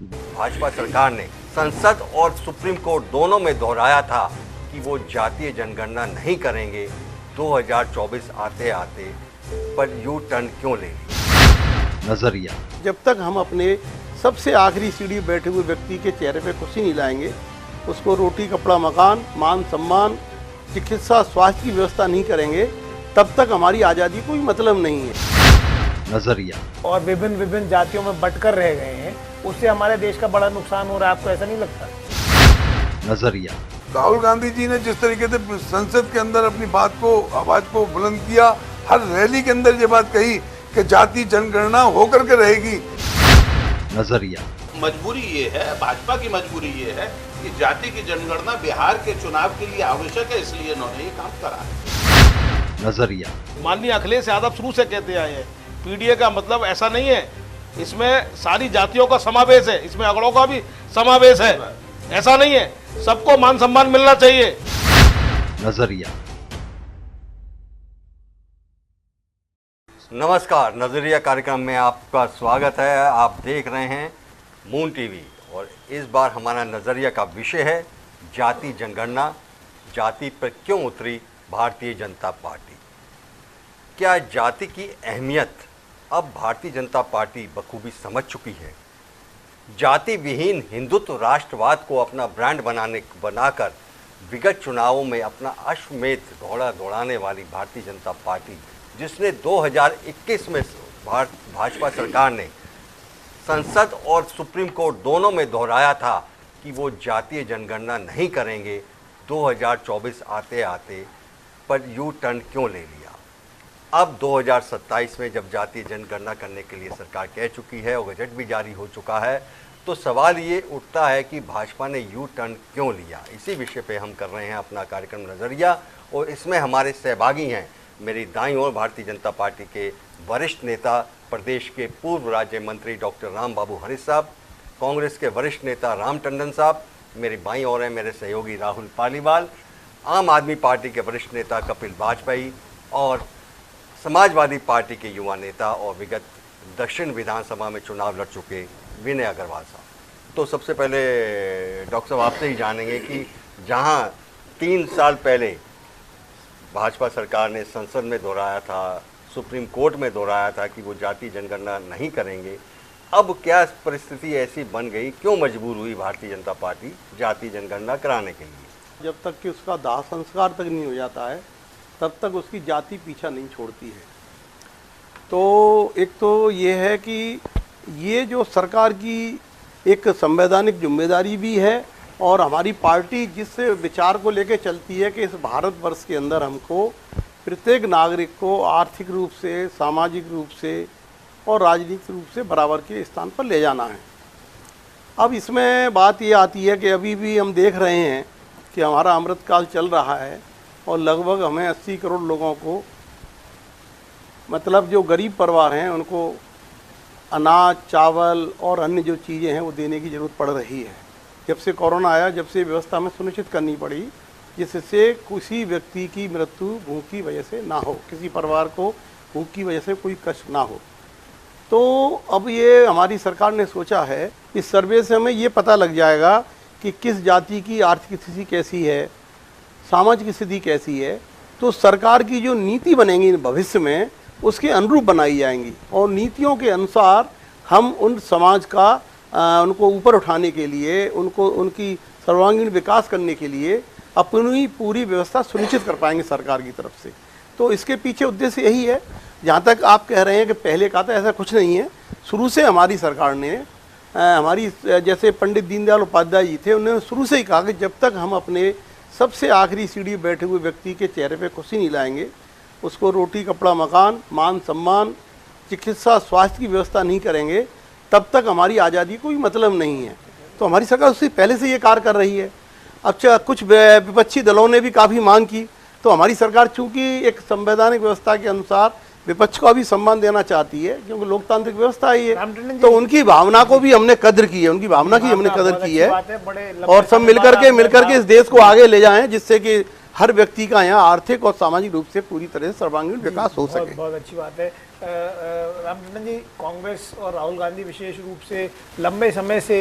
भाजपा सरकार ने संसद और सुप्रीम कोर्ट दोनों में दोहराया था कि वो जातीय जनगणना नहीं करेंगे। 2024 आते आते पर यू टर्न क्यों ले ली? नजरिया। जब तक हम अपने सबसे आखिरी सीढ़ी बैठे हुए व्यक्ति के चेहरे पे खुशी नहीं लाएंगे, उसको रोटी कपड़ा मकान मान सम्मान चिकित्सा स्वास्थ्य की व्यवस्था नहीं करेंगे, तब तक हमारी आज़ादी कोई मतलब नहीं है। नजरिया। और विभिन्न जातियों में बंटकर रह गए हैं, उससे हमारे देश का बड़ा नुकसान हो रहा है। आपको ऐसा नहीं लगता? नजरिया। राहुल गांधी जी ने जिस तरीके से संसद के अंदर अपनी बात को आवाज को बुलंद किया, हर रैली के अंदर ये बात कही कि जाति जनगणना होकर के रहेगी। नजरिया। मजबूरी ये है, भाजपा की मजबूरी ये है कि जाति की जनगणना बिहार के चुनाव के लिए आवश्यक है, इसलिए इन्होंने ये काम करा है। नजरिया। माननीय अखिलेश यादव शुरू से कहते आए हैं, पीडीए का मतलब ऐसा नहीं है, इसमें सारी जातियों का समावेश है, इसमें अगड़ों का भी समावेश है। ऐसा नहीं है, सबको मान सम्मान मिलना चाहिए। नजरिया। नमस्कार, नजरिया कार्यक्रम में आपका स्वागत है। आप देख रहे हैं मून टीवी और इस बार हमारा नजरिया का विषय है जाति जनगणना। जाति पर क्यों उतरी भारतीय जनता पार्टी? क्या जाति की अहमियत अब भारतीय जनता पार्टी बखूबी समझ चुकी है? जाति विहीन हिंदुत्व राष्ट्रवाद को अपना ब्रांड बनाकर विगत चुनावों में अपना अश्वमेध घोड़ा दौड़ाने वाली भारतीय जनता पार्टी, जिसने 2021 में भाजपा सरकार ने संसद और सुप्रीम कोर्ट दोनों में दोहराया था कि वो जातीय जनगणना नहीं करेंगे। 2024 आते आते पर यू टर्न क्यों ले लिया? अब 2027 में जब जातीय जनगणना करने के लिए सरकार कह चुकी है और बजट भी जारी हो चुका है, तो सवाल ये उठता है कि भाजपा ने यू टर्न क्यों लिया। इसी विषय पे हम कर रहे हैं अपना कार्यक्रम नज़रिया और इसमें हमारे सहभागी हैं मेरी दाईं ओर भारतीय जनता पार्टी के वरिष्ठ नेता, प्रदेश के पूर्व राज्य मंत्री डॉक्टर राम बाबू हरीश साहब, कांग्रेस के वरिष्ठ नेता राम टंडन साहब, मेरी बाईं ओर हैं मेरे सहयोगी राहुल पालीवाल, आम आदमी पार्टी के वरिष्ठ नेता कपिल वाजपेयी और समाजवादी पार्टी के युवा नेता और विगत दक्षिण विधानसभा में चुनाव लड़ चुके विनय अग्रवाल साहब। तो सबसे पहले डॉक्टर साहब आपसे ही जानेंगे कि जहां 3 साल पहले भाजपा सरकार ने संसद में दोहराया था, सुप्रीम कोर्ट में दोहराया था कि वो जाति जनगणना नहीं करेंगे, अब क्या परिस्थिति ऐसी बन गई, क्यों मजबूर हुई भारतीय जनता पार्टी जाति जनगणना कराने के लिए? जब तक कि उसका दाह संस्कार तक नहीं हो जाता है, तब तक उसकी जाति पीछा नहीं छोड़ती है। तो एक तो ये है कि ये जो सरकार की एक संवैधानिक जिम्मेदारी भी है और हमारी पार्टी जिस विचार को लेकर चलती है कि इस भारतवर्ष के अंदर हमको प्रत्येक नागरिक को आर्थिक रूप से, सामाजिक रूप से और राजनीतिक रूप से बराबर के स्थान पर ले जाना है। अब इसमें बात ये आती है कि अभी भी हम देख रहे हैं कि हमारा अमृतकाल चल रहा है और लगभग हमें 80 करोड़ लोगों को, मतलब जो गरीब परिवार हैं, उनको अनाज, चावल और अन्य जो चीज़ें हैं वो देने की ज़रूरत पड़ रही है। जब से कोरोना आया, जब से व्यवस्था हमें सुनिश्चित करनी पड़ी जिससे किसी व्यक्ति की मृत्यु भूख की वजह से ना हो, किसी परिवार को भूख की वजह से कोई कष्ट ना हो। तो अब ये हमारी सरकार ने सोचा है, इस सर्वे से हमें ये पता लग जाएगा कि किस जाति की आर्थिक स्थिति कैसी है, सामाजिक स्थिति कैसी है। तो सरकार की जो नीति बनेंगी भविष्य में उसके अनुरूप बनाई जाएंगी और नीतियों के अनुसार हम उन समाज का उनको ऊपर उठाने के लिए, उनको उनकी सर्वांगीण विकास करने के लिए अपनी पूरी व्यवस्था सुनिश्चित कर पाएंगे सरकार की तरफ से। तो इसके पीछे उद्देश्य यही है। जहाँ तक आप कह रहे हैं कि पहले कहा था, ऐसा कुछ नहीं है। शुरू से हमारी सरकार ने हमारी जैसे पंडित दीनदयाल उपाध्याय जी थे, उन्होंने शुरू से ही कहा कि जब तक हम अपने सबसे आखिरी सीढ़ी बैठे हुए व्यक्ति के चेहरे पे खुशी नहीं लाएंगे, उसको रोटी कपड़ा मकान मान सम्मान चिकित्सा स्वास्थ्य की व्यवस्था नहीं करेंगे, तब तक हमारी आज़ादी कोई मतलब नहीं है। तो हमारी सरकार उससे पहले से ये कार्य कर रही है। अब कुछ विपक्षी दलों ने भी काफ़ी मांग की, तो हमारी सरकार चूँकि एक संवैधानिक व्यवस्था के अनुसार विपक्ष को भी सम्मान देना चाहती है, क्योंकि लोकतांत्रिक व्यवस्था ही है, तो उनकी भावना को भी हमने कद्र की है, उनकी भावना की हमने कद्र की है और सब मिलकर के इस देश को आगे ले जाएं, जिससे कि हर व्यक्ति का यहाँ आर्थिक और सामाजिक रूप से पूरी तरह से सर्वांगीण विकास हो सके। बहुत अच्छी बात है। रामचंद्रन जी, कांग्रेस और राहुल गांधी विशेष रूप से लंबे समय से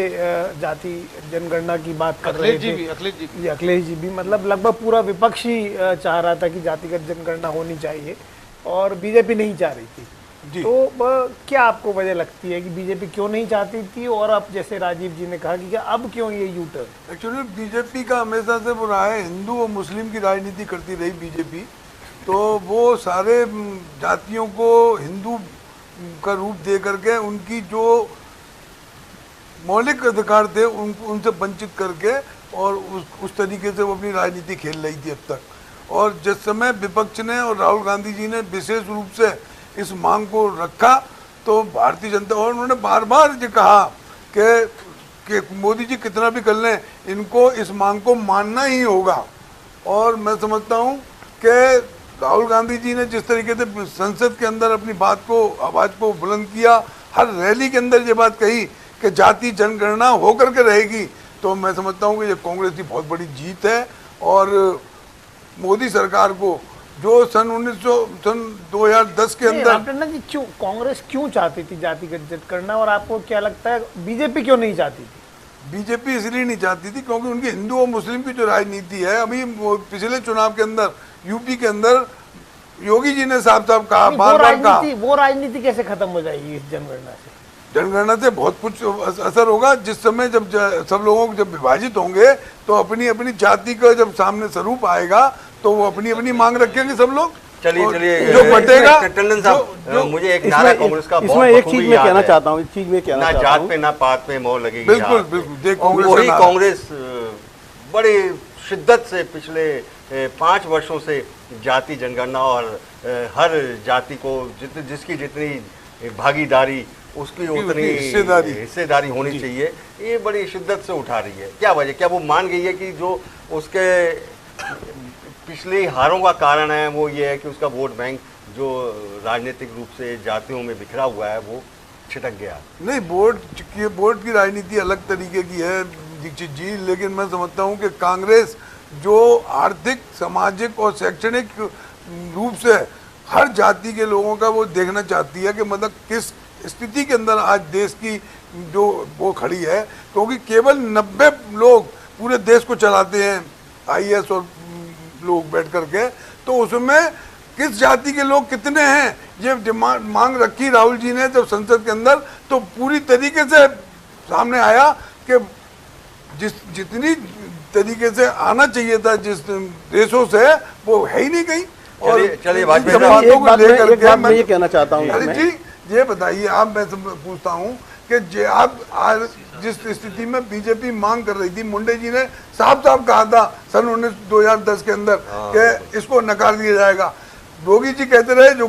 जाति जनगणना की बात कर रहे थे। अखिलेश जी भी मतलब लगभग पूरा विपक्ष ही चाह रहा था कि जातिगत जनगणना होनी चाहिए और बीजेपी नहीं चाह रही थी। तो क्या आपको वजह लगती है कि बीजेपी क्यों नहीं चाहती थी, और अब जैसे राजीव जी ने कहा कि अब क्यों ये यू टर्न? एक्चुअली बीजेपी का हमेशा से वो रहा है, हिंदू और मुस्लिम की राजनीति करती रही बीजेपी, तो वो सारे जातियों को हिंदू का रूप दे करके उनकी जो मौलिक अधिकार थे उनसे वंचित करके और उस तरीके से वो अपनी राजनीति खेल रही थी अब तक। और जिस समय विपक्ष ने और राहुल गांधी जी ने विशेष रूप से इस मांग को रखा, तो भारतीय जनता, और उन्होंने बार बार ये कहा कि मोदी जी कितना भी कर लें, इनको इस मांग को मानना ही होगा। और मैं समझता हूँ कि राहुल गांधी जी ने जिस तरीके से संसद के अंदर अपनी बात को, आवाज़ को बुलंद किया, हर रैली के अंदर ये बात कही कि जाति जनगणना होकर के रहेगी, तो मैं समझता हूँ कि ये कांग्रेस की बहुत बड़ी जीत है। और मोदी सरकार को जो सन 2010 के अंदर जी क्यों कांग्रेस क्यों चाहती थी जातिगत जनगणना, और आपको क्या लगता है बीजेपी क्यों नहीं चाहती थी? बीजेपी इसलिए नहीं चाहती थी क्योंकि उनकी हिंदू और मुस्लिम की जो राजनीति है, अभी पिछले चुनाव के अंदर यूपी के अंदर योगी जी ने साफ साफ कहा, बार बार कहा, वो राजनीति कैसे खत्म हो जाएगी इस जनगणना से? जनगणना से बहुत कुछ असर होगा। जिस समय जब सब लोगों को जब विभाजित होंगे तो अपनी अपनी जाति का जब सामने स्वरूप आएगा तो वो अपनी अपनी मांग रखेंगे सब लोग। चलिए जो बटेगा, टंडन साहब, मुझे एक नारा कांग्रेस का बहुत इसमें एक चीज में कहना चाहता हूँ, ना जात पे ना पात पे मोहर लगेगी। बिल्कुल बिल्कुल, वही कांग्रेस बड़ी शिद्दत से पिछले 5 वर्षों से जाति जनगणना और हर जाति को जिसकी जितनी भागीदारी उसकी उतनी हिस्सेदारी होनी चाहिए, ये बड़ी शिद्दत से उठा रही है। क्या वजह, क्या वो मान गई है कि जो उसके पिछली हारों का कारण है वो ये है कि उसका वोट बैंक जो राजनीतिक रूप से जातियों में बिखरा हुआ है वो छिटक गया? नहीं, वोट की राजनीति अलग तरीके की है दीक्षित जी, लेकिन मैं समझता हूँ कि कांग्रेस जो आर्थिक, सामाजिक और शैक्षणिक रूप से हर जाति के लोगों का वो देखना चाहती है कि मतलब किस स्थिति के अंदर आज देश की जो वो खड़ी है, क्योंकि केवल 90 लोग पूरे देश को चलाते हैं, IAS और लोग बैठ करके, तो उसमें किस जाति के लोग कितने हैं ये डिमांड मांग रखी राहुल जी ने जब संसद के अंदर, तो पूरी तरीके से सामने आया कि जितनी तरीके से आना चाहिए था जिस देशों से, वो है ही नहीं कहीं। और चलिए मैं ये कहना चाहता हूँ, अरे जी ये बताइए आप, मैं पूछता हूँ कि आप जिस स्थिति में बीजेपी मांग कर रही थी, मुंडे जी ने साफ साफ कहा था सन 2010 के अंदर कि इसको नकार दिया जाएगा। योगी जी कहते रहे जो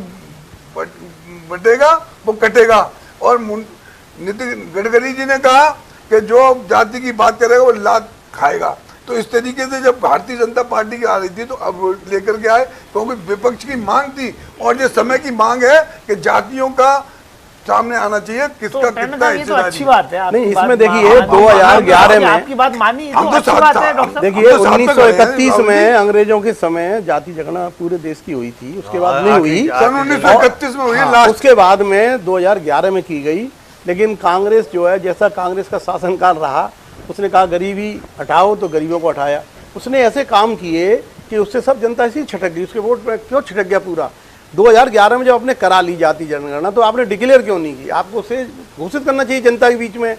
बटेगा वो कटेगा, और नितिन गडकरी जी ने कहा कि जो जाति की बात करेगा वो लात खाएगा। तो इस तरीके से जब भारतीय जनता पार्टी की आ रही थी तो अब लेकर के आए, क्योंकि विपक्ष की मांग थी और ये समय की मांग है कि जातियों का सामने आना चाहिए किसका तो कितना ये तो अच्छी बात है। नहीं, इसमें देखिए 2011 में आपकी बात मानी, हम तो अच्छी बात है डॉक्टर साहब। देखिए 1931 में अंग्रेजों के समय जाति जनगणना पूरे देश की हुई थी, उसके बाद नहीं हुई, सन 1931 में हुई लास्ट, उसके बाद में 2011 में की गई। लेकिन कांग्रेस जो है, जैसा कांग्रेस का शासनकाल रहा, उसने कहा गरीबी हटाओ तो गरीबों को हटाया। उसने ऐसे काम किए कि उससे सब जनता इसी छिटक गई, उसके वोट में क्यों छिटक गया पूरा। 2011 में जब आपने करा ली जाति जनगणना तो आपने डिक्लेयर क्यों नहीं की? आपको उसे घोषित करना चाहिए जनता के बीच में।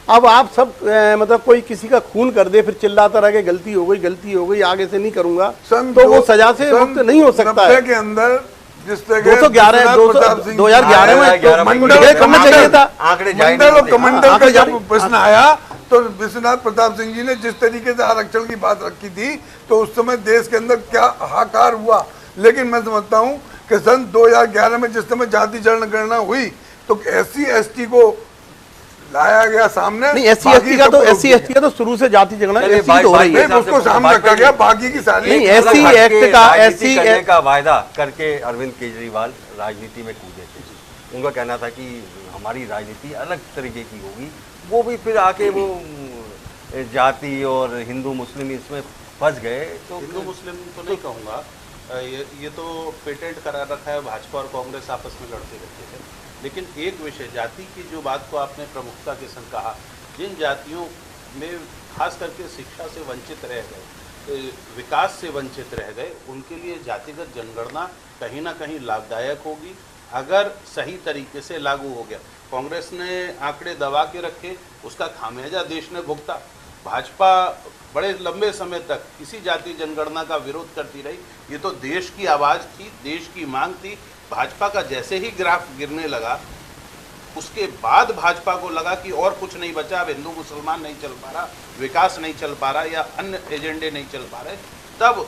अब आप सब मतलब कोई किसी का खून कर दे फिर चिल्लाता रह के गलती हो गई आगे से नहीं करूंगा, तो वो सजा से मुक्त नहीं हो सकता है। के अंदर जिस तरह 2011 में मंडल करना चाहिए था, मंडल और कमंडल का जब प्रश्न आया तो विश्वनाथ प्रताप सिंह जी ने जिस तरीके से आरक्षण की बात रखी थी, तो उस समय देश के अंदर क्या हाहाकार हुआ। लेकिन मैं समझता हूँ कि सन 2011 में जिस समय जाति जनगणना हुई तो SC ST को लाया गया सामने। नहीं, SC ST का तो शुरू से जाति जनगणना ऐसी हो रही है, उसको सामने रखा गया, बाकी की सारी नहीं, SC एक्ट का SC करने का वायदा करके अरविंद केजरीवाल राजनीति में कूदे थे। उनका कहना था कि हमारी राजनीति अलग तरीके की होगी, वो भी फिर आके वो जाति और हिंदू मुस्लिम इसमें फंस गए। तो हिंदू मुस्लिम तो नहीं कहूँगा, ये तो पेटेंट करा रखा है, भाजपा और कांग्रेस आपस में लड़ते रहते हैं। लेकिन एक विषय जाति की जो बात को आपने प्रमुखता के संग कहा, जिन जातियों में खास करके शिक्षा से वंचित रह गए, विकास से वंचित रह गए, उनके लिए जातिगत जनगणना कहीं ना कहीं लाभदायक होगी अगर सही तरीके से लागू हो गया। कांग्रेस ने आंकड़े दबा के रखे, उसका खामियाजा देश ने भुगता। भाजपा बड़े लंबे समय तक किसी जाति जनगणना का विरोध करती रही। ये तो देश की आवाज़ थी, देश की मांग थी। भाजपा का जैसे ही ग्राफ गिरने लगा, उसके बाद भाजपा को लगा कि और कुछ नहीं बचा, अब हिंदू मुसलमान नहीं चल पा रहा, विकास नहीं चल पा रहा या अन्य एजेंडे नहीं चल पा रहे, तब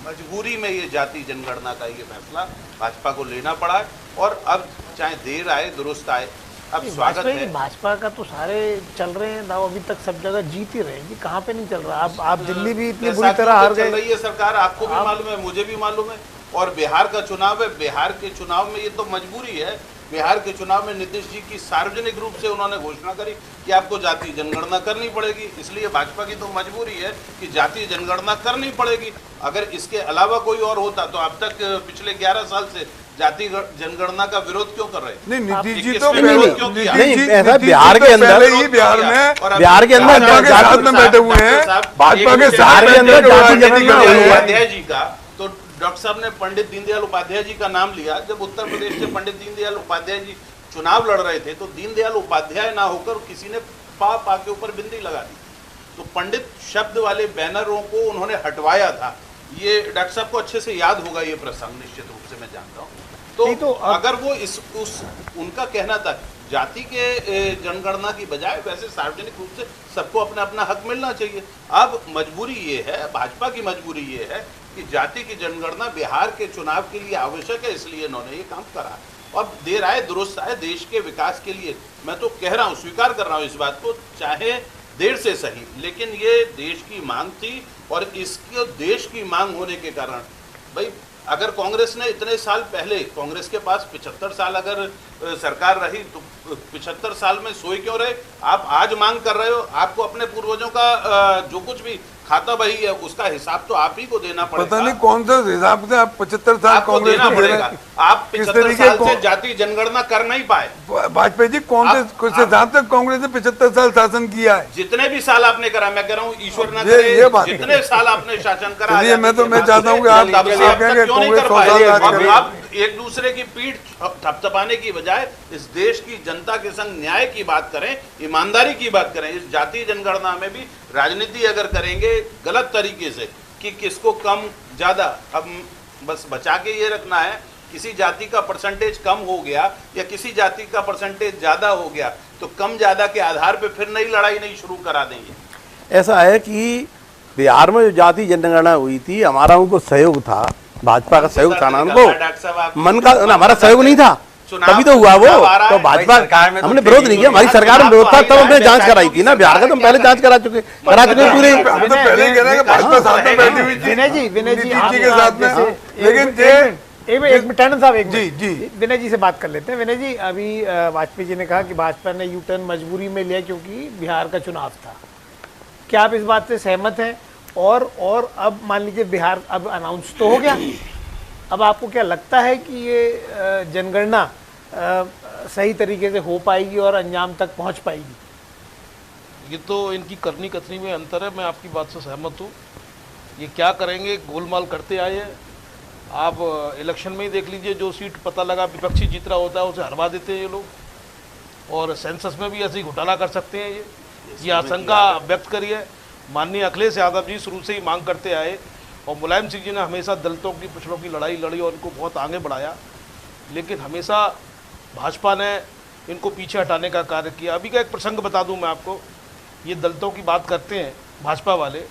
मजबूरी में ये जाति जनगणना का ये फैसला भाजपा को लेना पड़ा है। और अब चाहे देर आए दुरुस्त आए, अब स्वागत है। भाजपा का तो सारे चल रहे हैं दाव, अभी तक सब जगह जीत ही रहे हैं जी, कहाँ पे नहीं चल रहा। आप दिल्ली भी इतनी बुरी तरह हार गए। चल रही है सरकार, आपको भी मालूम है, मुझे भी मालूम है। और बिहार का चुनाव है, बिहार के चुनाव में ये तो मजबूरी है। बिहार के चुनाव में नीतीश जी की सार्वजनिक रूप से उन्होंने घोषणा करी कि आपको जाति जनगणना करनी पड़ेगी, इसलिए भाजपा की तो मजबूरी है कि जाति जनगणना करनी पड़ेगी। अगर इसके अलावा कोई और होता तो अब तक पिछले 11 साल से जाति जनगणना का विरोध क्यों कर रहे? नहीं, नीतीश जी तो नहीं, ऐसा बिहार के अंदर ही बिहार में साथ में बैठे हुए हैं, भाजपा के साथ के अंदर उपाध्याय जी का, तो डॉक्टर साहब ने पंडित दीनदयाल उपाध्याय जी का नाम लिया। जब उत्तर प्रदेश से पंडित दीनदयाल उपाध्याय जी चुनाव लड़ रहे थे तो दीनदयाल उपाध्याय ना होकर किसी ने पा के ऊपर बिंदी लगा दी, तो पंडित शब्द वाले बैनरों को उन्होंने हटवाया था। ये डॉक्टर साहब को अच्छे से याद होगा ये प्रसंग, निश्चित रूप से मैं जानता हूँ। तो अगर वो उनका कहना था जाति के जनगणना की बजाय वैसे सार्वजनिक रूप से सबको अपना अपना हक मिलना चाहिए। अब मजबूरी ये है, भाजपा की मजबूरी ये है कि जाति की जनगणना बिहार के चुनाव के लिए आवश्यक है, इसलिए इन्होंने ये काम करा। अब देर आए दुरुस्त आए, देश के विकास के लिए मैं तो कह रहा हूँ, स्वीकार कर रहा हूँ इस बात को, चाहे देर से सही, लेकिन ये देश की मांग थी। और इसकी देश की मांग होने के कारण भाई, अगर कांग्रेस ने इतने साल पहले, कांग्रेस के पास 75 साल अगर सरकार रही तो 75 साल में सोए क्यों रहे? आप आज मांग कर रहे हो, आपको अपने पूर्वजों का जो कुछ भी खाता बही है उसका हिसाब तो आप ही को देना पड़ेगा। पता नहीं कौन सा हिसाब से आप 75 साल कांग्रेस देना पड़ेगा। आप 75 साल से जाति जनगणना कर नहीं पाए। वाजपेयी जी कौन से हिसाब से कांग्रेस ने 75 साल शासन किया है? जितने भी साल आपने करा, मैं कह रहा हूँ ईश्वर न करे, जितने साल आपने शासन करा, मैं चाहता हूँ कि आप क्यों नहीं कर पाए? आप एक दूसरे की पीठ थपथपाने की बजाय इस देश की जनता के संग न्याय की बात करें, ईमानदारी की बात करें। इस जाति जनगणना में भी राजनीति अगर करेंगे गलत तरीके से कि किसको कम ज्यादा, अब बस बचा के ये रखना है, किसी जाति का परसेंटेज कम हो गया या किसी जाति का परसेंटेज ज्यादा हो गया तो कम ज्यादा के आधार पे फिर नई लड़ाई नहीं शुरू करा देंगे। ऐसा है कि बिहार में जो जाति जनगणना हुई थी, हमारा उनको सहयोग था, भाजपा का सहयोग था ना उनको, मन का हमारा सहयोग नहीं था, तभी तो हुआ वो। तो भाजपा हमने विरोध नहीं किया, हमारी सरकार में विरोध था, तब हमने जांच कराई थी ना। बिहार का तो हम पहले जांच करा चुके पूरे। विनय जी विनय जी से बात कर लेते हैं। विनय जी, अभी वाजपेयी जी ने कहा कि भाजपा ने यू टर्न मजबूरी में लिया क्योंकि बिहार का चुनाव था। क्या आप इस बात से सहमत हैं? और अब मान लीजिए बिहार अब अनाउंस तो हो गया, अब आपको क्या लगता है कि ये जनगणना सही तरीके से हो पाएगी और अंजाम तक पहुंच पाएगी? ये तो इनकी करनी कथनी में अंतर है, मैं आपकी बात से सहमत हूँ। ये क्या करेंगे, गोलमाल करते आए हैं। आप इलेक्शन में ही देख लीजिए, जो सीट पता लगा विपक्षी जीत रहा होता है उसे हरवा देते हैं ये लोग, और सेंसस में भी ऐसे ही घोटाला कर सकते हैं। ये आशंका व्यक्त करी है। माननीय अखिलेश यादव जी शुरू से ही मांग करते आए और मुलायम सिंह जी ने हमेशा दलितों की, पिछड़ों की लड़ाई लड़ी और इनको बहुत आगे बढ़ाया, लेकिन हमेशा भाजपा ने इनको पीछे हटाने का कार्य किया। अभी का एक प्रसंग बता दूं मैं आपको, ये दलितों की बात करते हैं भाजपा वाले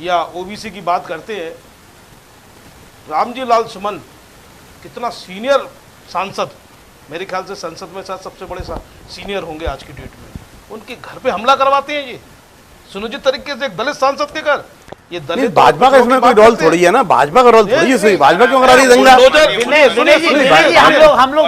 या ओबीसी की बात करते हैं, रामजी लाल सुमन कितना सीनियर सांसद, मेरे ख्याल से संसद में शायद सबसे बड़े सीनियर होंगे आज की डेट में, उनके घर पे हमला करवाते हैं ये सुनियोजित तरीके से, एक दलित सांसद के घर। ये दलित भाजपा का इसमें कोई रोल थोड़ी है ना, भाजपा का रोल थोड़ी है, भाजपा क्यों करा रही है दंगा? हम लोग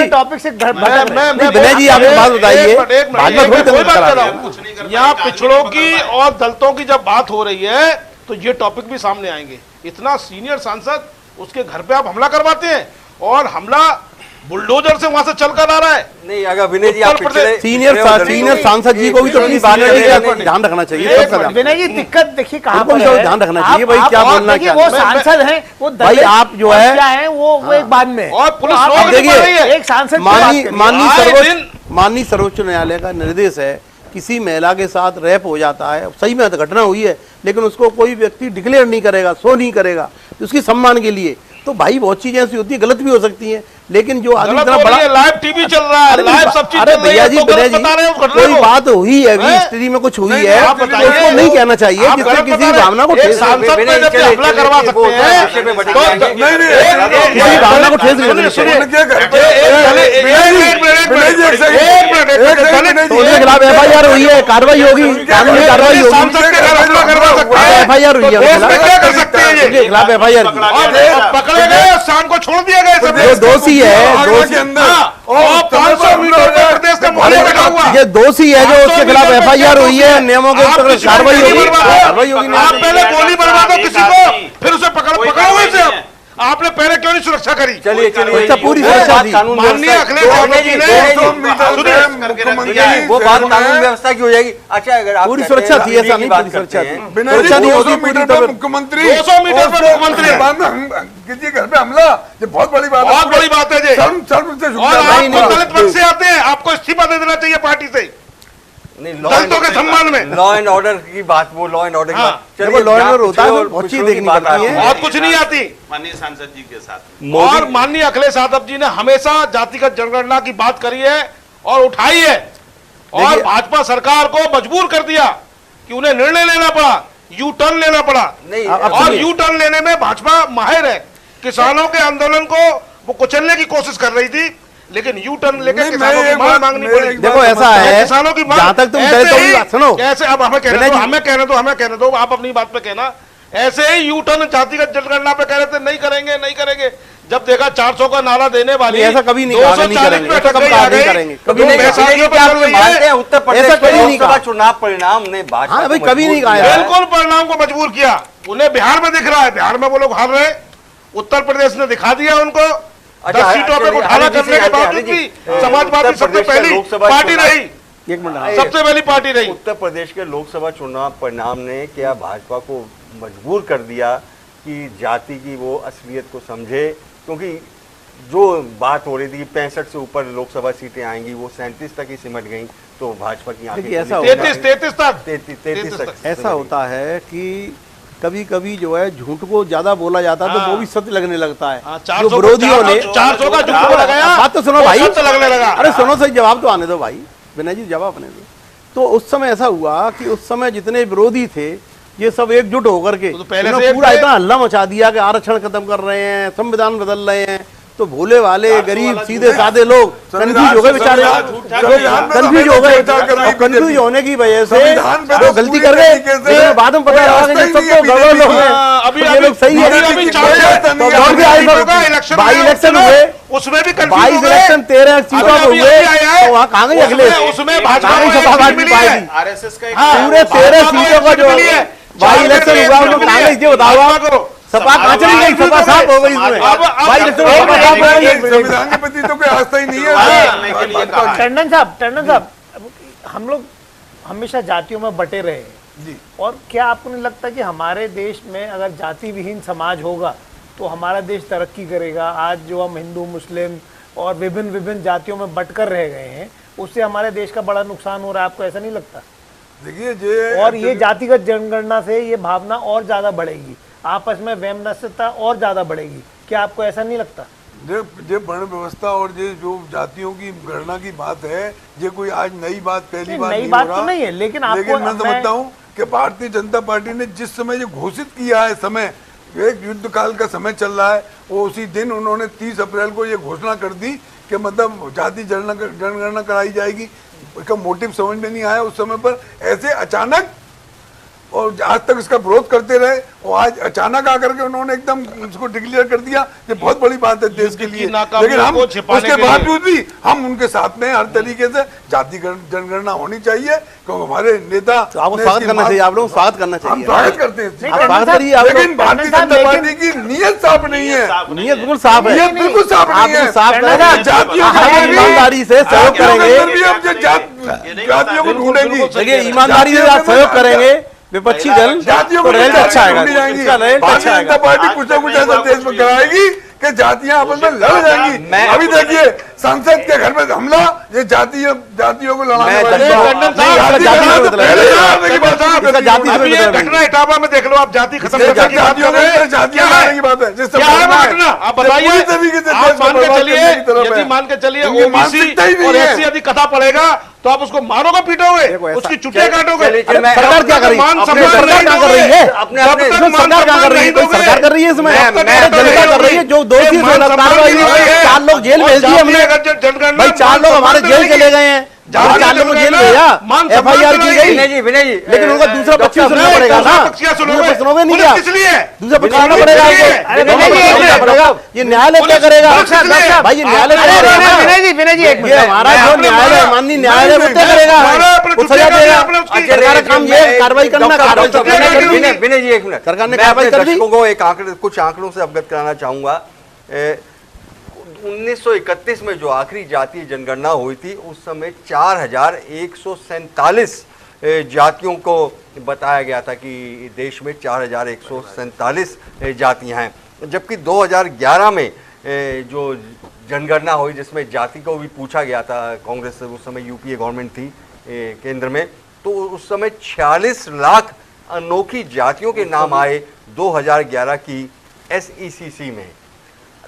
टॉपिक से विनय जी आप बात बताइए, भाजपा थोड़ी दंगा करा रही है। यहाँ पिछड़ों की और दलितों की जब बात हो रही है तो ये टॉपिक भी सामने आएंगे। इतना सीनियर सांसद, उसके घर पे आप हमला करवाते हैं, और हमला बुलडोजर से वहां से चलकर आ रहा है। नहीं, अगर विनय जी आप सीनियर सांसद जी को भी तो अपनी बात ध्यान रखना चाहिए। विनय जी दिक्कत देखिए कहाँ पर है, ध्यान रखना चाहिए भाई, क्या बोलना क्या। वो सांसद हैं, वो भाई आप जो है क्या है वो एक बाद में, और पुलिस देखिए एक सांसद माननीय सर्वोच्च न्यायालय का निर्देश है, किसी महिला के साथ रेप हो जाता है, सही में घटना हुई है, लेकिन उसको कोई व्यक्ति डिक्लेयर नहीं करेगा, शो नहीं करेगा, उसकी सम्मान के लिए, तो भाई बहुत चीजें ऐसी होती है, गलत भी हो सकती हैं, लेकिन जो आदमी इतना बड़ा लाइव टीवी चल रहा है, लाइव सब चीज अरे भैया जी, कोई बात हुई है, स्त्री में कुछ हुई है, तो उसको नहीं कहना चाहिए, जिससे किसी भावना को ठेस, सांसद पे जब हमला करवा सकते हैं, किसी भावना को ठेस नहीं उसके खिलाफ FIR हुई है, कार्रवाई होगी, कानूनी कार्रवाई होगी, FIR हुई है उनके खिलाफ FIR पकड़े गए, शाम को छोड़ दिया गया, जो दोषी है, दोषी और 500 मीटर पे प्रदेश का मोहल्ला लगा हुआ, ये दोषी है जो उसके खिलाफ FIR हुई है, नियमों के तहत कार्रवाई होगी। आप पहले गोली मरवा दो किसी को, फिर उसे पकड़ो वैसे आपने पहले क्यों नहीं सुरक्षा करी? चलिए पूरी सुरक्षा थी। माननीय अखिलेश यादव जी ने वो बात कानून व्यवस्था की हो जाएगी। अच्छा, अगर आप पूरी सुरक्षा थी, ऐसा नहीं, पूरी सुरक्षा थी, सुरक्षा नहीं होती पूरी, तो मुख्यमंत्री 200 मीटर पर मुख्यमंत्री बाद में किसी घर पे हमला, ये बहुत बड़ी बात है, बहुत बड़ी बात है जी। शर्म से और आप दलित पक्ष से आते हैं, आपको इस्तीफा दे देना चाहिए पार्टी से, दलितों के सम्मान में। लॉ एंड ऑर्डर की बात, वो लॉ एंड ऑर्डर की बात, चलिए लॉ एंड ऑर्डर होता है, बहुत चीज देखनी पड़ती है, बहुत कुछ नहीं आती। माननीय सांसद जी के साथ और माननीय अखिलेश यादव जी ने हमेशा जातिगत जनगणना की बात करी है और उठाई है, और भाजपा सरकार को मजबूर कर दिया कि उन्हें निर्णय लेना पड़ा, यू टर्न लेना पड़ा। नहीं, और यू टर्न लेने में भाजपा माहिर है। किसानों के आंदोलन को वो कुचलने की कोशिश कर रही थी, लेकिन यू टर्न लेकर किसानों की मांग मांगनी पड़ी। देखो ऐसा है, किसानों की जहां तक तुम कहते हो, सुनो कैसे, अब हमें कहने दो, आप अपनी बात पे कहना। ऐसे ही यू टर्न जातिगत जनगणना पे कह रहे थे नहीं करेंगे, जब देखा 400 का नारा देने वाली, ऐसा कभी नहीं कहा, नहीं करेंगे, ऐसा कभी नहीं करेंगे, कभी नहीं कहा। उत्तर प्रदेश का चुनाव परिणाम ने भाई कभी नहीं कहा, बिल्कुल परिणाम को मजबूर किया। उन्हें बिहार में दिख रहा है, बिहार में वो लोग हार रहे, उत्तर प्रदेश ने दिखा दिया उनको 10 सीटों पे घोटाला करने के बावजूद भी समाजवादी सबसे पहली पार्टी रही, सबसे पहली पार्टी रही। उत्तर प्रदेश के लोकसभा चुनाव परिणाम ने क्या भाजपा को मजबूर कर दिया कि जाति की वो असलियत को समझे, क्योंकि जो बात हो रही थी कि 65 से ऊपर लोकसभा सीटें आएंगी, वो 37 तक ही सिमट गई, तो भाजपा की आंखें 33 तक। ऐसा होता है कि कभी कभी जो है झूठ को ज्यादा बोला जाता है तो वो भी सत्य लगने लगता है। जो विरोधियों ने 400 का झूठ लगाया, बात तो सुनो भाई, लगने लगा। अरे सुनो सही, जवाब तो आने दो भाई, विनय जी जवाब आने दो। तो उस समय ऐसा हुआ कि उस समय जितने विरोधी थे ये सब एकजुट होकर के तो पहले से पूरा इतना हल्ला मचा दिया कि आरक्षण खत्म कर रहे हैं, संविधान बदल रहे हैं, तो भोले वाले गरीब सीधे साधे लोग कंफ्यूज हो गए बेचारे, कंफ्यूज हो गए, और कंफ्यूज होने की वजह से वो गलती कर गए, बाद में पता लगा कि सबको गड़बड़ लोग हैं, ये लोग सही है। बाई इलेक्शन हुए, उसमें भी बाई इलेक्शन 13 सीटों में हुए, तो वहाँ कहाँ गई अखिलेश, उसमें सपावादी पार्टी आरएसएस का पूरे 13 सीटों का जो बाई इलेक्शन हुआ उनको कांग्रेस ये बताओ, सपा कहाँ चली गई, सपा साफ हो गई इसमें, बाई इलेक्शन सपा साफ हो गई, संविधान के प्रति तो कोई आस्था ही नहीं है। टंडन साहब, हम लोग हमेशा जातियों में बटे रहे हैं, और क्या आपको नहीं लगता कि हमारे देश में अगर जाति विहीन समाज होगा तो हमारा देश तरक्की करेगा? आज जो हम हिंदू मुस्लिम और विभिन्न जातियों में बटकर रह गए हैं, उससे हमारे देश का बड़ा नुकसान हो रहा है, आपको ऐसा नहीं लगता? देखिए, और ये जातिगत जनगणना से ये भावना और ज्यादा बढ़ेगी, आपस में वैमनस्यता और ज्यादा बढ़ेगी, क्या आपको ऐसा नहीं लगता? जे वर्ण व्यवस्था और जो जातियों की गणना की बात है, ये कोई आज नई बात पहली बार नई बात तो नहीं है, लेकिन मैं समझता हूँ कि भारतीय जनता पार्टी ने जिस समय ये घोषित किया है, समय एक युद्ध काल का समय चल रहा है, वो उसी दिन उन्होंने 30 अप्रैल को ये घोषणा कर दी कि मतलब जाति जनगणना कराई जाएगी। इसका मोटिव समझ में नहीं आया उस समय पर, ऐसे अचानक और आज तक इसका विरोध करते रहे और आज अचानक आकर के उन्होंने एकदम इसको डिक्लेयर कर दिया। ये बहुत बड़ी बात है देश के लिए। लेकिन हम उसके बावजूद भी हम उनके साथ में हर तरीके से जाति जनगणना होनी चाहिए, क्योंकि हमारे नेता आपको स्वागत करना चाहिए, आप लोग स्वागत करना चाहिए। हम स्वागत करते हैं, लेकिन भारतीय जनता पार्टी की नीयत साफ नहीं है। नीयत बिल्कुल साफ है, नीयत बिल्कुल साफ नहीं है। साफ ईमानदारी से सहयोग करेंगे, जातियों को ढूंढेंगी। देखिए ईमानदारी से आप सहयोग करेंगे, विपक्षी दल जातियों तो को रिजल्ट अच्छा आएगा, जाएंगी। इसका रिजल्ट अच्छा भारतीय जनता आएगा। पार्टी कुछ ना कुछ ऐसा देश में कराएगी कि जातियां आपस में लड़ जाएंगी। अभी देखिए संसद के घर में हमला, ये जातियों को लड़ाने वाले घटना इटावा में देख लो आप, जाति खत्म हो जाएगी, जातियों में जातियां लड़ने की बात है। जिससे आप बताइए, आप मान के चलिए, यदि मान के चलिए ओबीसी और एससी यदि कथा पड़ेगा तो आप उसको मारोगे, पीटोगे, उसकी चुटिया काटोगे। सरकार क्या कर रही है? सरकार क्या कर रही है? सरकार क्या कर रही है? कोई सरकार कर रही है इसमें? जनता कर रही है। जो दोषी कार्रवाई, 4 लोग जेल भेज दिए हमने भाई, 4 लोग हमारे जेल चले गए हैं, 4 लोग जेल भेजा, FIR की गई, लेकिन उनको दूसरा पक्ष सुनना पड़ेगा ना। सुनोगे नहीं क्या? दूसरा पक्ष सुनना पड़ेगा, ये न्यायालय क्या करेगा भाई? ये न्यायालय ये हमारा जो न्यायालय, माननीय न्यायालय वो तय करेगा, वो सजा देगा। सरकार का काम ये कार्रवाई करना। विनय जी एक मिनट, सरकार ने कार्रवाई कर दी। दर्शकों को एक कुछ आंकड़ों से अवगत कराना चाहूंगा। 1931 में जो आखिरी जातीय जनगणना हुई थी उस समय 4147 जातियों को बताया गया था कि देश में 4147 जातियां हैं, जबकि 2011 में जो जनगणना हुई जिसमें जाति को भी पूछा गया था, कांग्रेस से उस समय यूपीए गवर्नमेंट थी केंद्र में, तो उस समय 46 लाख अनोखी जातियों के नाम आए 2011 की SECC में।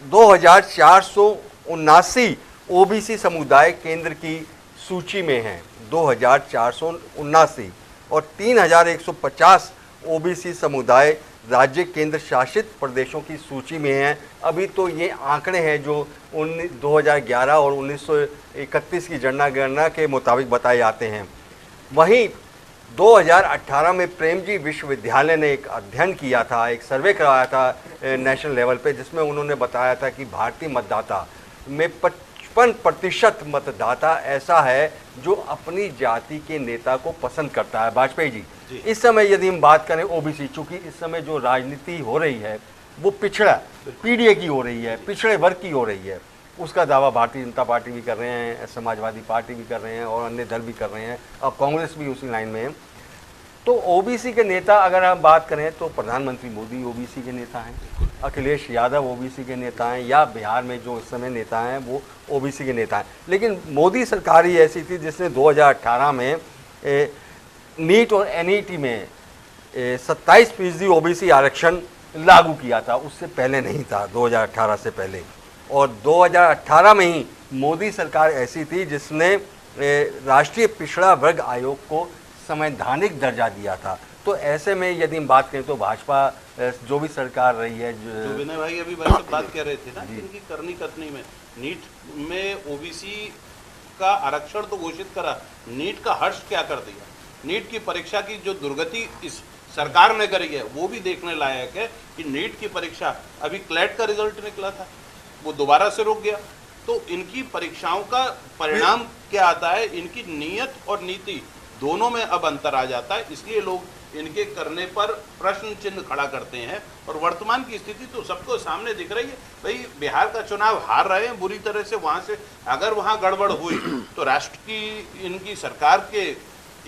2479 ओबीसी समुदाय केंद्र की सूची में हैं, 2479, और 3150 ओबीसी समुदाय राज्य केंद्र शासित प्रदेशों की सूची में हैं। अभी तो ये आंकड़े हैं जो 2011 और 1931 की जनगणना के मुताबिक बताए जाते हैं। वहीं 2018 में प्रेमजी विश्वविद्यालय ने एक अध्ययन किया था, एक सर्वे कराया था नेशनल लेवल पे, जिसमें उन्होंने बताया था कि भारतीय मतदाता में 55% मतदाता ऐसा है जो अपनी जाति के नेता को पसंद करता है। वाजपेयी जी, इस समय यदि हम बात करें ओबीसी, चूंकि इस समय जो राजनीति हो रही है वो पिछड़ा पीडीए की हो रही है, पिछड़े वर्ग की हो रही है, उसका दावा भारतीय जनता पार्टी भी कर रहे हैं, समाजवादी पार्टी भी कर रहे हैं और अन्य दल भी कर रहे हैं, अब कांग्रेस भी उसी लाइन में है। तो ओबीसी के नेता अगर हम बात करें तो प्रधानमंत्री मोदी ओबीसी के नेता हैं, अखिलेश यादव ओबीसी के नेता हैं, या बिहार में जो इस समय नेता हैं वो ओबीसी के नेता हैं। लेकिन मोदी सरकार ही ऐसी थी जिसने 2018 में नीट और एनईटी में 27% ओबीसी आरक्षण लागू किया था, उससे पहले नहीं था, 2018 से पहले। और 2018 में ही मोदी सरकार ऐसी थी जिसने राष्ट्रीय पिछड़ा वर्ग आयोग को संवैधानिक दर्जा दिया था। तो ऐसे में यदि हम बात करें तो भाजपा जो भी सरकार रही है, जो विनय भाई अभी बात कह रहे थे ना, इनकी करनी कथनी में नीट में ओबीसी का आरक्षण तो घोषित करा, नीट का हर्ष क्या कर दिया। नीट की परीक्षा की जो दुर्गति इस सरकार ने करी है वो भी देखने लायक है कि नीट की परीक्षा, अभी क्लैट का रिजल्ट निकला था, वो दोबारा से रुक गया। तो इनकी परीक्षाओं का परिणाम क्या आता है, इनकी नीयत और नीति दोनों में अब अंतर आ जाता है, इसलिए लोग इनके करने पर प्रश्न चिन्ह खड़ा करते हैं। और वर्तमान की स्थिति तो सबको सामने दिख रही है। भाई बिहार का चुनाव हार रहे हैं बुरी तरह से, वहां से अगर वहां गड़बड़ हुई तो राष्ट्र की, इनकी सरकार के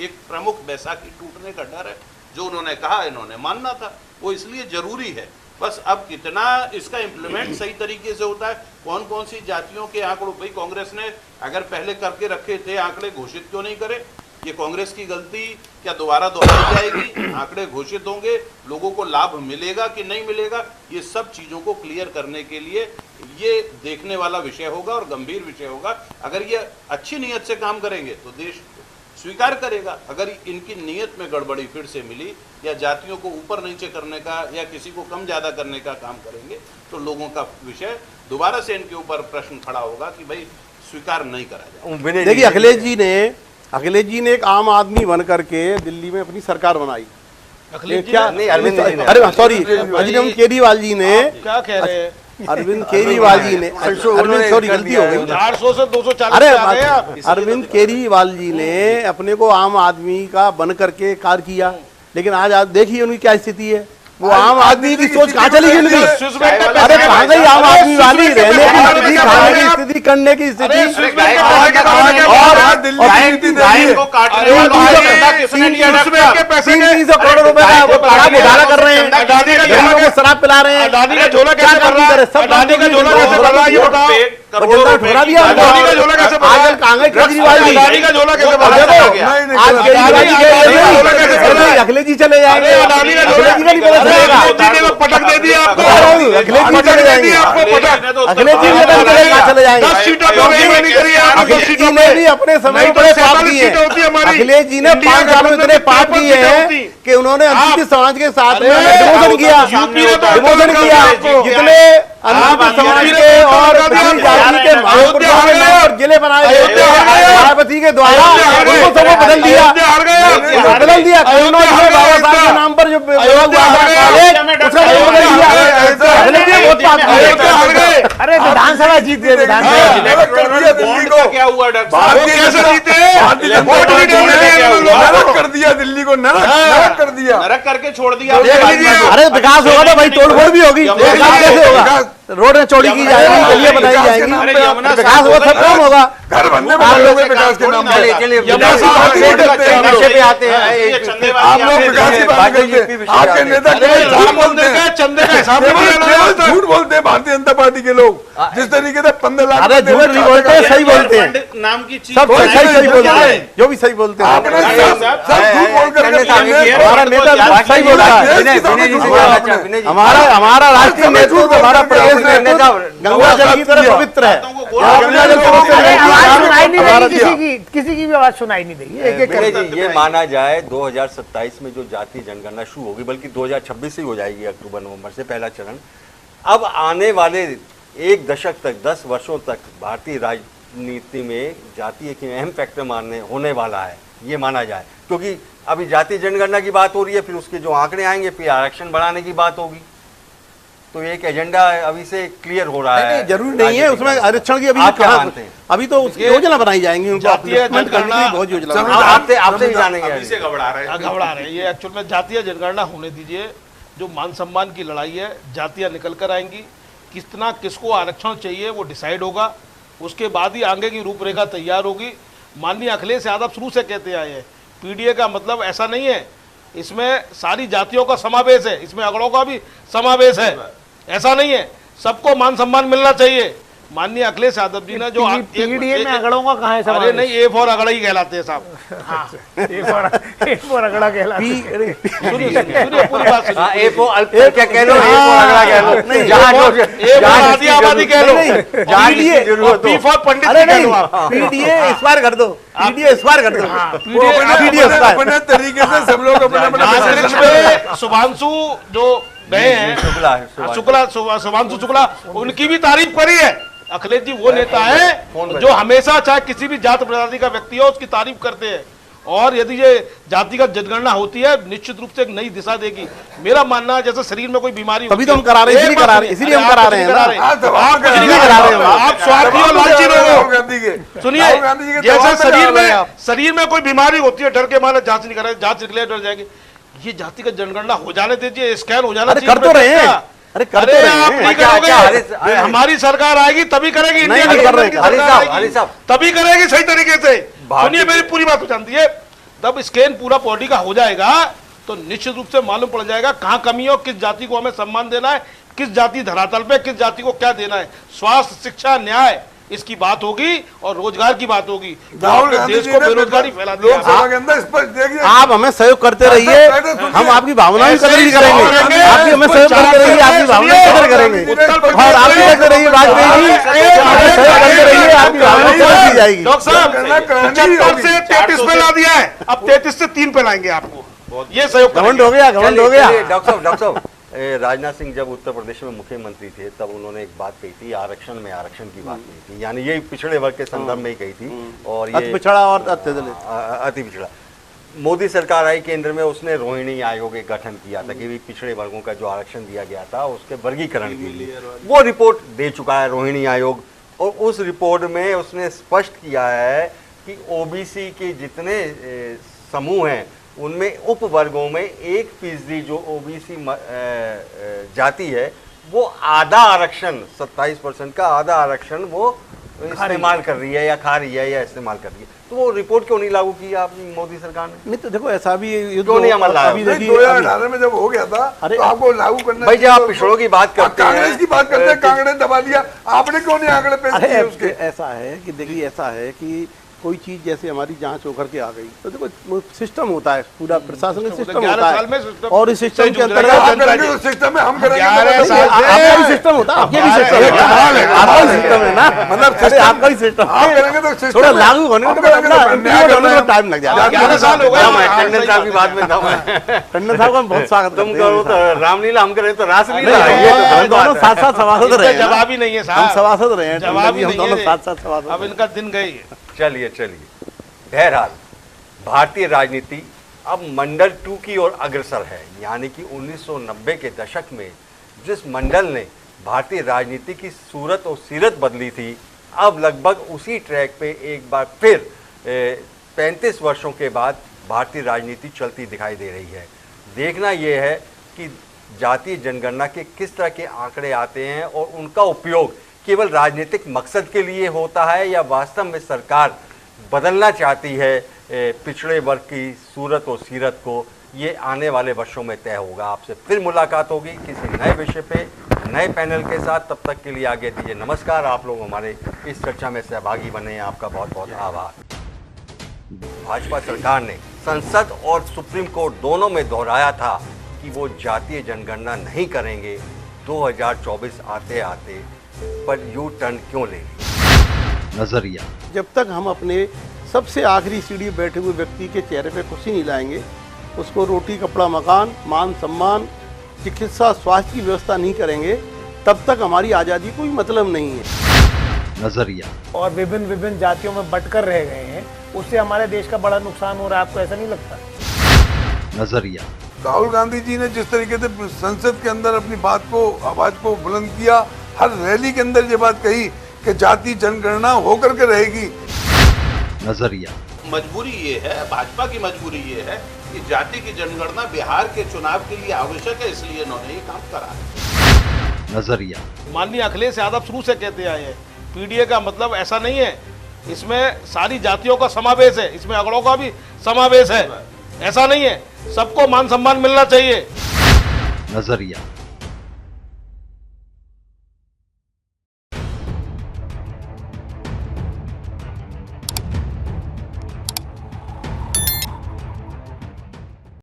एक प्रमुख बैसाखी टूटने का डर है। जो उन्होंने कहा इन्होंने मानना था, वो इसलिए जरूरी है। बस अब कितना इसका इम्प्लीमेंट सही तरीके से होता है, कौन कौन सी जातियों के आंकड़ों, भाई कांग्रेस ने अगर पहले करके रखे थे आंकड़े, घोषित क्यों नहीं करे? ये कांग्रेस की गलती क्या दोबारा दोहराई जाएगी? आंकड़े घोषित होंगे, लोगों को लाभ मिलेगा कि नहीं मिलेगा, ये सब चीजों को क्लियर करने के लिए ये देखने वाला विषय होगा और गंभीर विषय होगा। अगर ये अच्छी नीयत से काम करेंगे तो देश स्वीकार करेगा। अगर इनकी नीयत में गड़बड़ी फिर से मिली, या जातियों को ऊपर नीचे करने का या किसी को कम ज्यादा करने का काम करेंगे, तो लोगों का विषय दोबारा से इनके ऊपर प्रश्न खड़ा होगा कि भाई स्वीकार नहीं करा जाए। देखिए अखिलेश जी ने एक आम आदमी बन करके दिल्ली में अपनी सरकार बनाई, अखिलेश जी क्या नहीं, अरविंद जी ने। अरे सॉरी, अरविंद केजरीवाल जी ने, क्या कह रहे हैं? अरविंद केजरीवाल जी ने, अरविंद सॉरी गलती हो गई। 400 से 240 अरे पे आ गए आप। अरविंद केजरीवाल जी ने अपने को आम आदमी का बन करके कार्य किया, लेकिन आज आप देखिए उनकी क्या स्थिति है। वो आम आदमी की सोच कहाँ चली गई उनकी? अरे कहाँ गई आम आदमी वाली रहने की स्थिति, खाने की स्थिति, करने की स्थिति? तीन सौ करोड़ रुपए का शराब घोटाला कर रहे हैं, गरीबों को शराब पिला रहे हैं। अडानी का झोला कैसे भर रहा है? अडानी का झोला कैसे भर रहा है? ये बताओ। ठोरा दिया अडानी का झोला कैसे भर रहा है? आज कहाँ गए केजरीवाल जी? अडानी का झोला कैसे भर रहा है? आज केजरीवाल जी गए, अखिलेश जी चले जाएंगे। अडानी का झोला अखिलेश जी का नहीं पता चलेगा। मोदी ने पटक दे दिया आपको। अखिलेश जी चले जाएंगे। अखिलेश जी चले जाएंगे। 10 सीटों पे नहीं करी है आपने। 10 अखिलेश जी सीटों ने पे भी अपने समय में बड़े पाप किए हैं। अखिलेश जी ने 5 सालों में इतने पाप किए हैं कि उन्होंने अनुसूचित समाज के साथ में डिमोशन किया, डिमोशन किया। जितने अनुसूचित समाज के और पिछड़ी जाति के महापुरुषों के नाम पर जिले बनाए गए मायावती के द्वारा, उनको सबको बदल दिया, बदल दिया। करुणा जी ने बाबा साहब के नाम पर जो विभाग हुआ था कॉलेज, उसका नाम बदल दिया। अखिलेश जी बहुत पाप किए। अरे विधानसभा जीत गए, विधानसभा क्या हुआ डॉक्टर भारत साहब? कैसे जीते? वोट नहीं देने, नरक कर दिया दिल्ली को, नरक कर दिया। नरक करके छोड़ दिया। अरे विकास होगा तो भाई तोड़फोड़ भी होगी, विकास कैसे होगा? रोडें चौड़ी की जाएगी, गलियां बनाई जाएंगी, विकास होगा, सब काम होगा। घर बनने वाले लोग विकास के नाम पे नशे पे आते हैं। आप लोग विकास की बात करते हैं, आपके नेता केवल झूठ बोलते हैं, चंदे का हिसाब केवल झूठ बोलते हैं भारतीय जनता पार्टी के लोग। जिस तरीके से 15 लाख अरे झूठ नहीं बोलते, सही बोलते हैं, नाम की चीज सब सही बोलते हैं, जो भी सही बोलते हैं। आपने सब झूठ बोल करके हमारा नेता सही बोलता है। हमारा राष्ट्रीय नेतृत्व, हमारा प्रदेश नेतृत्व गंगा जल की तरह पवित्र है। गंगा जल आवाज सुनाई नहीं हमारा देगी, किसी की भी आवाज सुनाई नहीं देगी। एक एक विनय जी, ये माना जाए 2027 में जो जाति जनगणना शुरू होगी, बल्कि 2026 से ही हो जाएगी, अक्टूबर नवंबर से पहला चरण। अब आने वाले 1 दशक तक, 10 वर्षों तक भारतीय राजनीति में जाति एक अहम फैक्टर होने वाला है, ये माना जाए। क्योंकि अभी जाति जनगणना की बात हो रही है, फिर उसके जो आंकड़े आएंगे, फिर आरक्षण बढ़ाने की बात होगी। तो एक एजेंडा अभी से क्लियर हो रहा है। जरूरी नहीं है उसमें आरक्षण की, आप क्या मानते हैं? अभी तो उसकी योजना बनाई जाएंगी, उनको जातीय अपलिफ्टमेंट करने की जनगणना- बहुत योजना आप- बनाई आपसे ही जानेंगे अभी से घबरा रहे हैं। घबरा रहे हैं। ये एक्चुअल में जातीय जनगणना होने दीजिए। जो मान सम्मान की लड़ाई है, जातियां निकल कर आएंगी, कितना किसको आरक्षण चाहिए वो डिसाइड होगा, उसके बाद ही आगे की रूपरेखा तैयार होगी। माननीय अखिलेश यादव शुरू से कहते आए हैं, पीडीए का मतलब ऐसा नहीं है, इसमें सारी जातियों का समावेश है, इसमें अगड़ों का भी समावेश है, ऐसा नहीं है, सबको मान सम्मान मिलना चाहिए। माननीय अखिलेश यादव जी ने जो पीडीए में अगड़ों का कहाँ है अरे समावेश? नहीं, ए फॉर अगड़ा ही कहलाते हैं साहब। एक और अगड़ा कहलाता है। सुनिए पूरी बात सुनिए। हाँ, क्या कह लो, अगला कह लो, नहीं, जहाँ आधी आबादी कह लो, जहाँ जिसकी जरूरत हो। बी फॉर पंडित अरे कह नहीं, लो आप। पीडीए इस बार कर दो, पीडीए इस बार कर दो, अपने तरीके से सब लोग अंतरिक्ष में शुभांशु जो गए हैं, शुभांशु शुक्ला, उनकी भी तारीफ करी है। अखिलेश जी वो नेता है जो हमेशा चाहे किसी भी जात प्रजाति का व्यक्ति हो उसकी तारीफ करते हैं। और यदि ये जातिगत जनगणना होती है, निश्चित रूप से एक नई दिशा देगी। मेरा मानना है जैसे शरीर में कोई बीमारी तभी तो हम करा रहे हैं, इसीलिए करा रहे हैं, इसीलिए हम करा रहे हैं ना। आप स्वार्थी और लालची लोग हो। सुनिए, जैसे शरीर में कोई बीमारी होती है, डर के मारे जांच नहीं करा, जांच निकले डर जाएगी। ये जातिगत जनगणना हो जाने दीजिए, स्कैन हो जाना चाहिए। कर तो रहे हैं, अरे कर तो रहे आप हैं। नहीं करोगे, हमारी सरकार आएगी तभी करेगी, इंडिया की कर रहे गवर्नमेंट की हरी सरकार साहब, आएगी, हरी साहब। तभी करेगी सही तरीके से। सुनिए मेरी पूरी बात हो जानती है, तब स्कैन पूरा बॉडी का हो जाएगा तो निश्चित रूप से मालूम पड़ जाएगा कहाँ कमी है, किस जाति को हमें सम्मान देना है, किस जाति धरातल पे किस जाति को क्या देना है। स्वास्थ्य, शिक्षा, न्याय, इसकी बात होगी और रोजगार की बात होगी। देश को बेरोजगारी फैला दिया। आप हमें सहयोग करते रहिए, हम आपकी भावनाओं की कदर भी करेंगे। आपकी हमें सहयोग करते रहिए, आपकी भावनाओं की कदर करेंगे। और आप भी कहते रहिए वाजपेयी जी, हमें सहयोग करते रहिए, आपकी भावनाओं की कदर की जाएगी। डॉक्टर साहब 75 से 33 पे ला दिया है, अब 33 से 3 पे लाएंगे आपको। ये सहयोग घमंड हो गया, घमंड हो गया। डॉक्टर साहब, राजनाथ सिंह जब उत्तर प्रदेश में मुख्यमंत्री थे तब उन्होंने एक बात कही थी, आरक्षण की बात कही थी, यानी ये पिछड़े वर्ग के संदर्भ में ही कही थी। और ये अति पिछड़ा और अत्यदलित, अति पिछड़ा। मोदी सरकार आई केंद्र में, उसने रोहिणी आयोग एक गठन किया था कि भी पिछड़े वर्गों का जो आरक्षण दिया गया था उसके वर्गीकरण के लिए, वो रिपोर्ट दे चुका है रोहिणी आयोग। और उस रिपोर्ट में उसने स्पष्ट किया है कि ओबीसी के जितने समूह हैं उनमें उप वर्गों में 1% जो ओबीसी जाति है वो आधा आरक्षण 27% का आधा आरक्षण वो इस्तेमाल कर रही है या खा रही है या इस्तेमाल कर रही है। तो वो रिपोर्ट क्यों नहीं लागू की आपने मोदी सरकार ने? नहीं तो देखो ऐसा भी क्यों नहीं अमल लाया? 2018 में जब हो गया था तो आपको लागू करना भाई जब आप पिछड़ों की बात करते हैं, कांग्रेस की बात करते हैं, कांग्रेस दबा दिया, आपने क्यों नहीं आंकड़े पेश किए उसके? ऐसा है कि देखिए ऐसा है कि कोई चीज जैसे हमारी जांच होकर के आ गई तो देखो सिस्टम होता है, पूरा प्रशासनिक सिस्टम होता है और इस सिस्टम के अंतर्गत सिस्टम में हम करेंगे आपका भी सिस्टम होता है, आपके भी सिस्टम है, आपका भी सिस्टम है ना, मतलब आपका भी सिस्टम आप करेंगे तो सिस्टम थोड़ा लागू होने में टाइम लग जाएगा। 11 साल हो गए। टंडन साहब की बात में दम है। टंडन साहब का बहुत स्वागत तुम करते हैं। करो तो रामलीला, हम करें तो रासलीला। हम दोनों साथ साथ सभासद रहे हैं, जवाब ही नहीं है हम साहब, सभासद रहे हैं, जवाब ही हम नहीं दोनों है। साथ साथ सभासद। अब इनका दिन गई। चलिए चलिए, बहरहाल भारतीय राजनीति अब मंडल 2 की ओर अग्रसर है। यानी कि 1990 के दशक में जिस मंडल ने भारतीय राजनीति की सूरत और सीरत बदली थी, अब लगभग उसी ट्रैक पे एक बार फिर 35 वर्षों के बाद भारतीय राजनीति चलती दिखाई दे रही है। देखना यह है कि जातीय जनगणना के किस तरह के आंकड़े आते हैं और उनका उपयोग केवल राजनीतिक मकसद के लिए होता है या वास्तव में सरकार बदलना चाहती है पिछड़े वर्ग की सूरत और सीरत को। ये आने वाले वर्षों में तय होगा। आपसे फिर मुलाकात होगी किसी नए विषय पे, नए पैनल के साथ। तब तक के लिए आगे दीजिए नमस्कार। आप लोग हमारे इस चर्चा में सहभागी बने, आपका बहुत बहुत आभार। भाजपा सरकार ने संसद और सुप्रीम कोर्ट दोनों में दोहराया था कि वो जातीय जनगणना नहीं करेंगे। 2024 आते आते पर यू टर्न क्यों ले ली? नजरिया। जब तक हम अपने सबसे आखिरी सीढ़ी बैठे हुए व्यक्ति के चेहरे पे खुशी नहीं लाएंगे, उसको रोटी कपड़ा मकान मान सम्मान चिकित्सा स्वास्थ्य की व्यवस्था नहीं करेंगे, तब तक हमारी आज़ादी कोई मतलब नहीं है। नजरिया। और विभिन्न जातियों में बटकर रह गए हैं, उससे हमारे देश का बड़ा नुकसान हो रहा है। आपको ऐसा नहीं लगता? नजरिया। राहुल गांधी जी ने जिस तरीके से संसद के अंदर अपनी बात को, आवाज को बुलंद किया, हर रैली के अंदर ये बात कही कि जाति जनगणना होकर के रहेगी। नजरिया। मजबूरी ये है, भाजपा की मजबूरी ये है कि जाति की जनगणना बिहार के चुनाव के लिए आवश्यक है, इसलिए इन्होंने ये काम करा है। नजरिया। माननीय अखिलेश यादव शुरू से कहते आए हैं, पीडीए का मतलब ऐसा नहीं है, इसमें सारी जातियों का समावेश है, इसमें अगड़ों का भी समावेश है, ऐसा नहीं है, सबको मान सम्मान मिलना चाहिए। नजरिया।